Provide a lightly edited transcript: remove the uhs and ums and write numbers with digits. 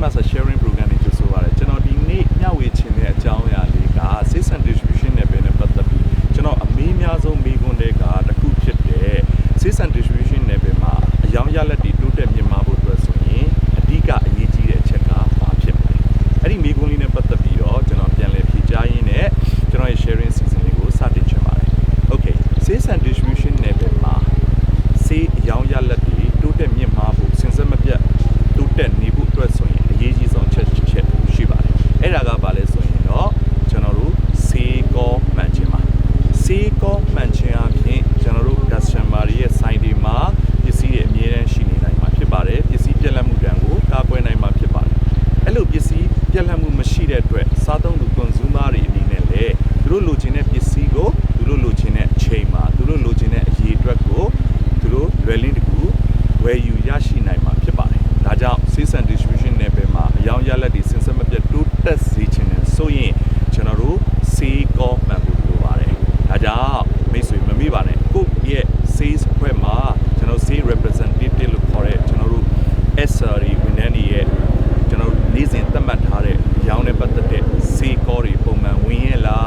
Master Sharing Program တွေဆိုပါတယ်ကျွန်တော်ဒီနေ့မျှဝေချင်တဲ့အကြောင်းအရာလေးက Sales and Distribution နဲ့ပဲပတ်သက်ပြီးကျွန်တော်အမေးများဆုံးမေးခွန်းတွေကတစ်ခုဖြစ်တဲ့ Sales and Distribution နဲ့ပဲမှာအယောင်ရလက်တွေတိုးတက်မြင့်မားဖို့အတွက်ဆိုရင်အဓိကအရေးကြီးတဲ့အချက်ကဘာဖြစ်မလဲအဲ့ဒီမေးခွန်းလေးနဲ့ပတ်သက်ပြီးတော့ကျွန်တော်ပြန်လည်ဖြေကြားရင်းနဲ့ကျွန်တော်ရဲ့ sharing season လေးကိုစတင်ချင်ပါတယ် Okay Sales and Distribution နဲ့ပဲမှာစေးအယောင်ရလက်တွေတိုးတက်မြင့်မားဖို့စဉ်ဆက်မပြတ်တိုးတက်နေဖို့အတွက်ဆိုရင်အရေးကြီးဆုံးချက်ရှိပါတယ်အဲ့ဒါကဘာလဲဆိုရင်တော့ကျွန်တော်တို့စေးကောမှန်ခြင်းပါစေးကောမှန်ခြင်းအပြင်ကျွန်တော်တို့ customer တွေရဲ့ site တွေမှာပစ္စည်းတွေအမြဲတမ်းရှိနေနိုင်မှာဖြစ်ပါတယ်ပစ္စည်းပြက်လက်မှုတန်ကိုကာကွယ်နိုင်မှာဖြစ်ပါတယ်အဲ့လိုပစ္စည်းပြက်လက်မှုမရှိတဲ့အတွက်စားသုံးသူ consumer တွေအနေနဲ့လည်းသူတို့လိုချင်တဲ့ပစ္စည်းကိုသူတို့လိုချင်တဲ့အချိန်မှာသူတို့လိုချင်တဲ့အရေးအတွက်ကိုသူတို့လွယ်လင်းတကူဝယ်ယူရရှိနိုင်မှာဖြစ်ပါတယ်ဒါကြောင့် Sales and Distribution နယ်ပယ်မှာအယောင်ရလက်တွေစဉ်ဆက်မပြတ်တိုးတက်စေချင်တယ်ဆိုရင်ကျွန်တော်တို့စေးကောမှန်ဖို့လိုပါတယ်ဒါကြောင့်မိတ်ဆွေမမေ့ပါနဲ့ကိုယ့်ရဲ့ sales ဖွဲ့မှာကျွန်တော် sales representative လို့ခေါ်တဲ့ကျွန်တော်တို့ SR ဝန်ထမ်းတွေရဲ့ကျွန်တော်နေ့စဉ်သတ်မှတ်ထားတဲ့အယောင်နဲ့ပတ်သက်တဲ့စေးကောတွေပုံမှန်ဝင်ရလား